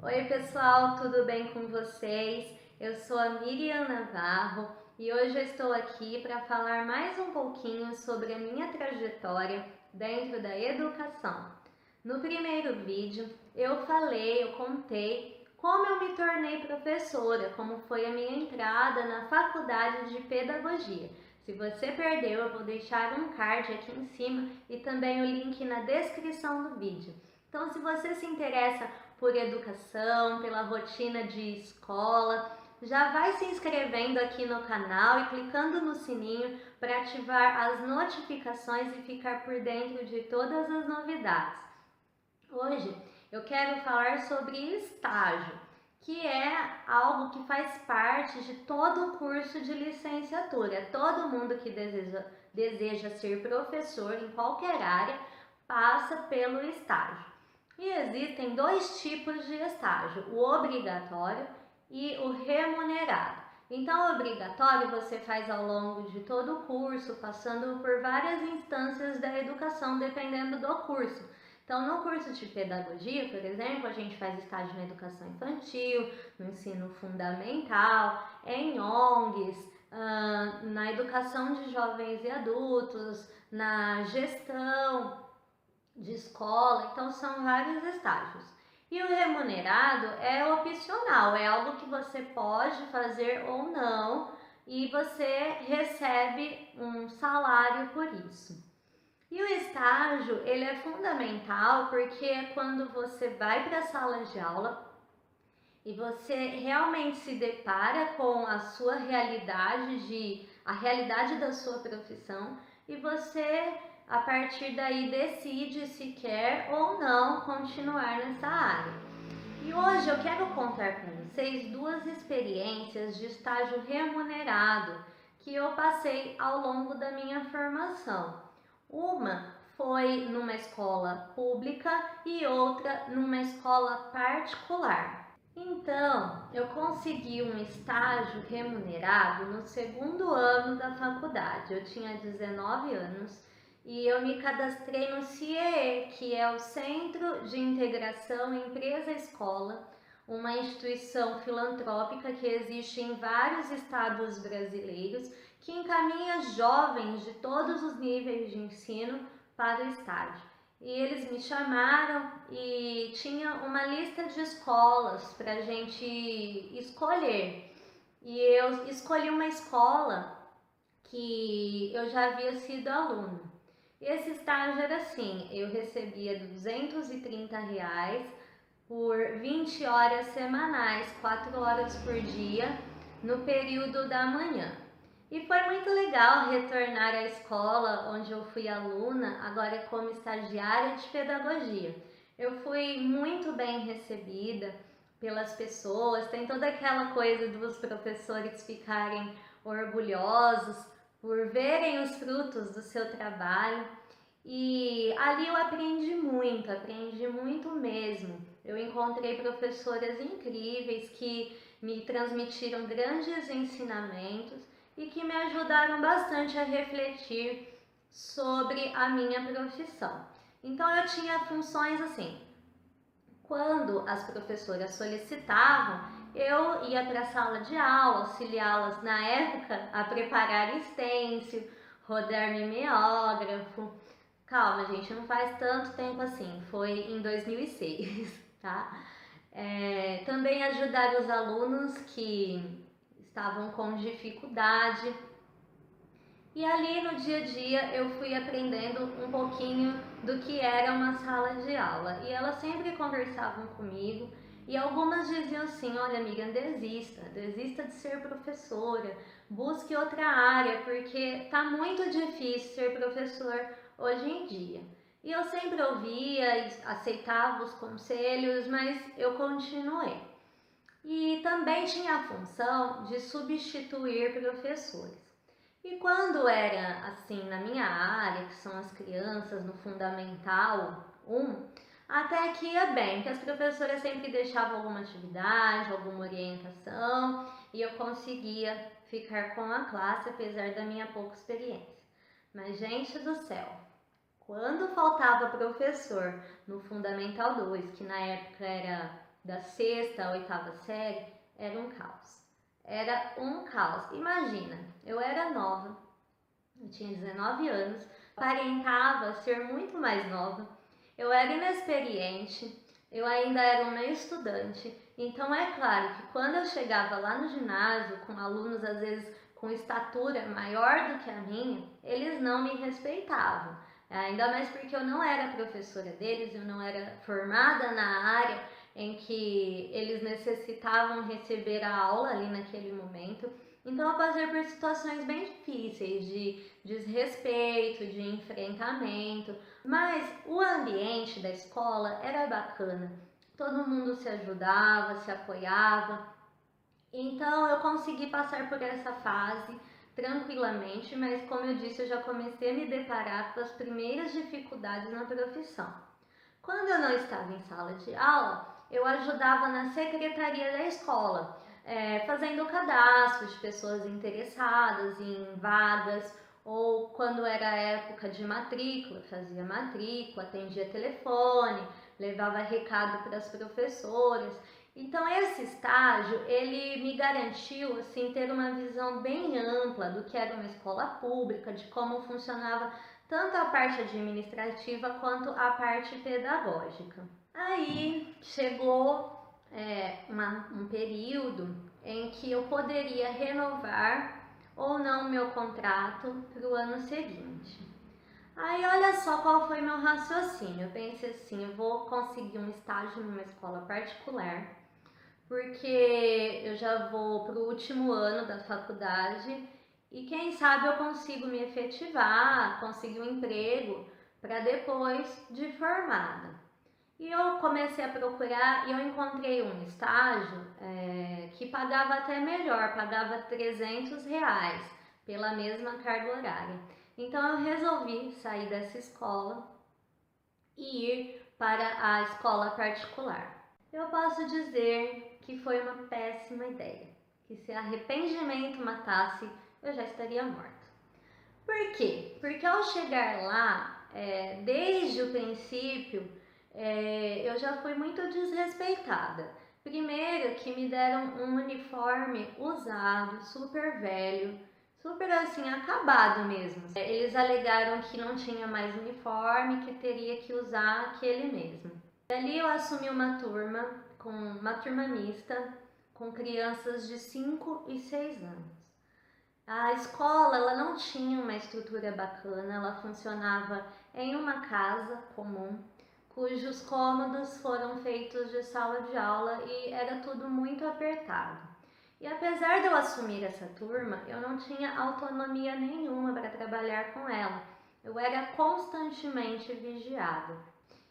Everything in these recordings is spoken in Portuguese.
Oi pessoal, tudo bem com vocês? Eu sou a Miriam Navarro e hoje eu estou aqui para falar mais um pouquinho sobre a minha trajetória dentro da educação. No primeiro vídeo eu contei como eu me tornei professora, como foi a minha entrada na faculdade de pedagogia. Se você perdeu, eu vou deixar um card aqui em cima e também o link na descrição do vídeo. Então, se você se interessa por educação, pela rotina de escola, já vai se inscrevendo aqui no canal e clicando no sininho para ativar as notificações e ficar por dentro de todas as novidades. Hoje eu quero falar sobre estágio, que é algo que faz parte de todo o curso de licenciatura. Todo mundo que deseja ser professor em qualquer área passa pelo estágio. E existem dois tipos de estágio, o obrigatório e o remunerado. Então, o obrigatório você faz ao longo de todo o curso, passando por várias instâncias da educação, dependendo do curso. Então, no curso de pedagogia, por exemplo, a gente faz estágio na educação infantil, no ensino fundamental, em ONGs, na educação de jovens e adultos, na gestão de escola, então são vários estágios. E o remunerado é opcional, é algo que você pode fazer ou não e você recebe um salário por isso. E o estágio, ele é fundamental porque é quando você vai para a sala de aula e você realmente se depara com a sua realidade, a realidade da sua profissão, e você a partir daí decide se quer ou não continuar nessa área. E hoje eu quero contar para vocês duas experiências de estágio remunerado que eu passei ao longo da minha formação. Uma foi numa escola pública e outra numa escola particular. Então, eu consegui um estágio remunerado no segundo ano da faculdade. Eu tinha 19 anos e eu me cadastrei no CIEE, que é o Centro de Integração Empresa-Escola, uma instituição filantrópica que existe em vários estados brasileiros, que encaminha jovens de todos os níveis de ensino para o estágio. E eles me chamaram e tinha uma lista de escolas para a gente escolher. E eu escolhi uma escola que eu já havia sido aluna. Esse estágio era assim, eu recebia R$ 230 por 20 horas semanais, 4 horas por dia, no período da manhã. E foi muito legal retornar à escola onde eu fui aluna, agora como estagiária de pedagogia. Eu fui muito bem recebida pelas pessoas, tem toda aquela coisa dos professores ficarem orgulhosos por verem os frutos do seu trabalho. E ali eu aprendi muito mesmo. Eu encontrei professoras incríveis que me transmitiram grandes ensinamentos e que me ajudaram bastante a refletir sobre a minha profissão. Então eu tinha funções assim, quando as professoras solicitavam, eu ia para a sala de aula, auxiliá-las na época a preparar stencil, rodar mimeógrafo. Calma, gente, não faz tanto tempo assim, foi em 2006, tá? Também ajudar os alunos que estavam com dificuldade. E ali no dia a dia eu fui aprendendo um pouquinho do que era uma sala de aula. E elas sempre conversavam comigo e algumas diziam assim: olha, Miriam, desista de ser professora, busque outra área, porque tá muito difícil ser professor hoje em dia. E eu sempre ouvia e aceitava os conselhos, mas eu continuei. E também tinha a função de substituir professores. E quando era assim na minha área, que são as crianças no Fundamental 1, até que ia bem, que as professoras sempre deixavam alguma atividade, alguma orientação e eu conseguia ficar com a classe apesar da minha pouca experiência. Mas gente do céu, quando faltava professor no Fundamental 2, que na época era da sexta à oitava série, era um caos. Era um caos. Imagina, eu era nova, eu tinha 19 anos, aparentava ser muito mais nova, eu era inexperiente, eu ainda era uma estudante, então é claro que quando eu chegava lá no ginásio com alunos às vezes com estatura maior do que a minha, eles não me respeitavam. Ainda mais porque eu não era professora deles, eu não era formada na área em que eles necessitavam receber a aula ali naquele momento. Então eu passei por situações bem difíceis de desrespeito, de enfrentamento, mas o ambiente da escola era bacana. Todo mundo se ajudava, se apoiava. Então eu consegui passar por essa fase tranquilamente, mas como eu disse, eu já comecei a me deparar com as primeiras dificuldades na profissão. Quando eu não estava em sala de aula, eu ajudava na secretaria da escola, fazendo cadastro de pessoas interessadas em vagas, ou quando era época de matrícula, fazia matrícula, atendia telefone, levava recado para as professoras. Então esse estágio, ele me garantiu assim ter uma visão bem ampla do que era uma escola pública, de como funcionava tanto a parte administrativa quanto a parte pedagógica. Aí chegou um período em que eu poderia renovar ou não meu contrato para o ano seguinte. Aí olha só qual foi meu raciocínio. Eu pensei assim, eu vou conseguir um estágio numa escola particular, porque eu já vou para o último ano da faculdade e quem sabe eu consigo me efetivar, conseguir um emprego para depois de formada. E eu comecei a procurar e eu encontrei um estágio que pagava até melhor, pagava R$ 300 pela mesma carga horária. Então eu resolvi sair dessa escola e ir para a escola particular. Eu posso dizer que foi uma péssima ideia, que se arrependimento matasse, eu já estaria morta. Por quê? Porque ao chegar lá, desde o princípio, eu já fui muito desrespeitada. Primeiro que me deram um uniforme usado, super velho, super assim, acabado mesmo. Eles alegaram que não tinha mais uniforme, que teria que usar aquele mesmo. Dali eu assumi uma turma mista, com crianças de 5 e 6 anos. A escola ela não tinha uma estrutura bacana, ela funcionava em uma casa comum, cujos cômodos foram feitos de sala de aula e era tudo muito apertado. E apesar de eu assumir essa turma, eu não tinha autonomia nenhuma para trabalhar com ela. Eu era constantemente vigiada.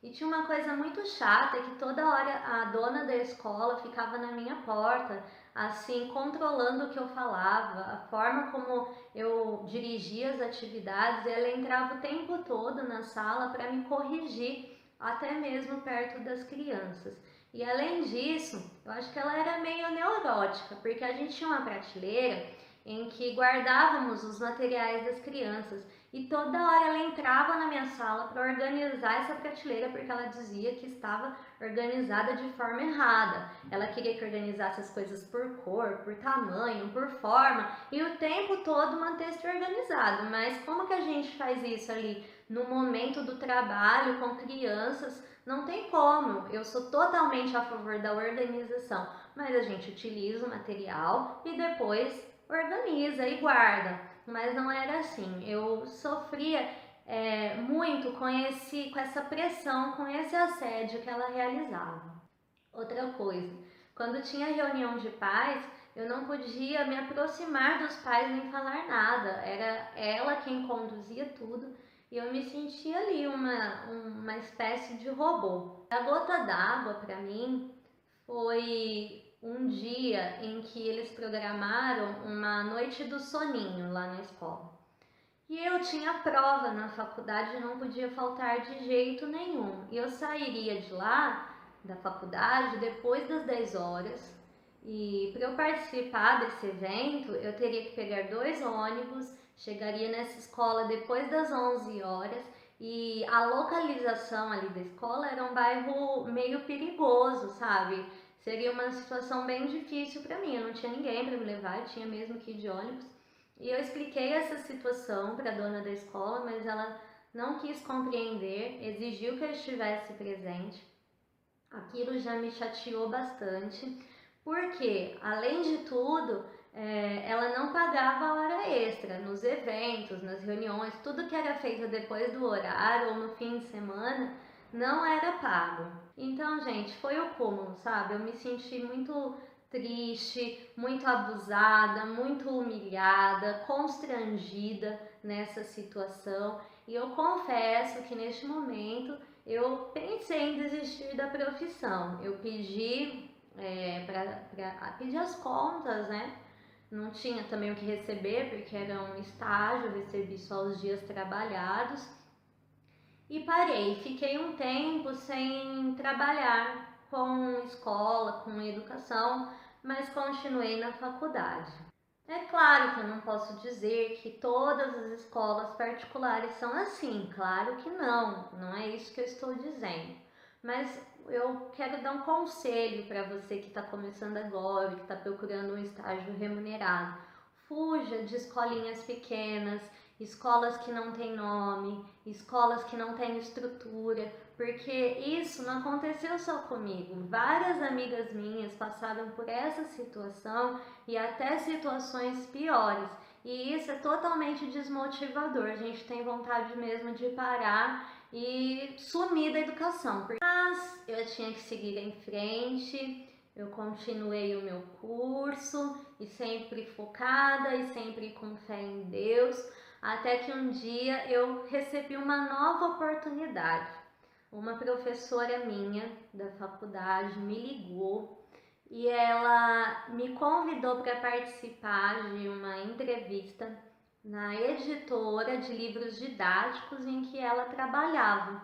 E tinha uma coisa muito chata, que toda hora a dona da escola ficava na minha porta, assim, controlando o que eu falava, a forma como eu dirigia as atividades. Ela entrava o tempo todo na sala para me corrigir, até mesmo perto das crianças. E além disso, eu acho que ela era meio neurótica, porque a gente tinha uma prateleira em que guardávamos os materiais das crianças. E toda hora ela entrava na minha sala para organizar essa prateleira, porque ela dizia que estava organizada de forma errada. Ela queria que organizasse as coisas por cor, por tamanho, por forma, e o tempo todo manter-se organizado. Mas como que a gente faz isso ali no momento do trabalho com crianças? Não tem como. Eu sou totalmente a favor da organização, mas a gente utiliza o material e depois organiza e guarda. Mas não era assim. Eu sofria muito com essa pressão, com esse assédio que ela realizava. Outra coisa, quando tinha reunião de pais, eu não podia me aproximar dos pais nem falar nada. Era ela quem conduzia tudo e eu me sentia ali uma espécie de robô. A gota d'água para mim foi um dia em que eles programaram uma noite do soninho lá na escola. E eu tinha prova na faculdade e não podia faltar de jeito nenhum. E eu sairia de lá, da faculdade, depois das 10 horas. E para eu participar desse evento, eu teria que pegar 2 ônibus, chegaria nessa escola depois das 11 horas E a localização ali da escola era um bairro meio perigoso, sabe? Seria uma situação bem difícil para mim. Eu não tinha ninguém para me levar, eu tinha mesmo que ir de ônibus. E eu expliquei essa situação para a dona da escola, mas ela não quis compreender, exigiu que eu estivesse presente. Aquilo já me chateou bastante, porque, além de tudo, ela não pagava a hora extra nos eventos, nas reuniões, tudo que era feito depois do horário ou no fim de semana não era pago. Então, gente, foi o cúmulo, sabe? Eu me senti muito triste, muito abusada, muito humilhada, constrangida nessa situação. E eu confesso que neste momento eu pensei em desistir da profissão. Eu pedi para pedir as contas, né? Não tinha também o que receber, porque era um estágio, eu recebi só os dias trabalhados. E parei, fiquei um tempo sem trabalhar com escola, com educação, mas continuei na faculdade. É claro que eu não posso dizer que todas as escolas particulares são assim, claro que não é isso que eu estou dizendo. Mas eu quero dar um conselho para você que está começando agora, que está procurando um estágio remunerado. Fuja de escolinhas pequenas, escolas que não têm nome, escolas que não têm estrutura, porque isso não aconteceu só comigo. Várias amigas minhas passaram por essa situação e até situações piores. E isso é totalmente desmotivador. A gente tem vontade mesmo de parar e sumir da educação. Mas eu tinha que seguir em frente. Eu continuei o meu curso e sempre focada e sempre com fé em Deus, até que um dia eu recebi uma nova oportunidade. Uma professora minha da faculdade me ligou e ela me convidou para participar de uma entrevista na editora de livros didáticos em que ela trabalhava.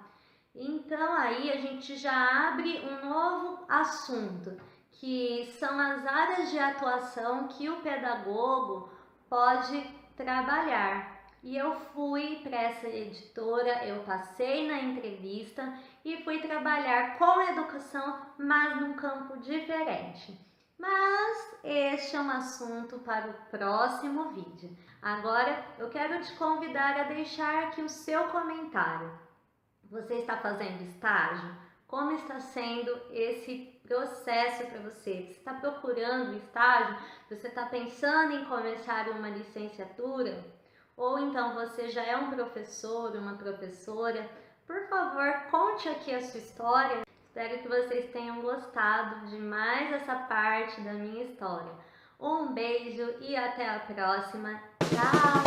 Então aí a gente já abre um novo assunto, que são as áreas de atuação que o pedagogo pode trabalhar. E eu fui para essa editora, eu passei na entrevista e fui trabalhar com educação, mas num campo diferente. Mas este é um assunto para o próximo vídeo. Agora eu quero te convidar a deixar aqui o seu comentário. Você está fazendo estágio? Como está sendo esse processo para você? Você está procurando estágio? Você está pensando em começar uma licenciatura? Ou então você já é um professor, uma professora? Por favor, conte aqui a sua história. Espero que vocês tenham gostado de mais essa parte da minha história. Um beijo e até a próxima. Tchau!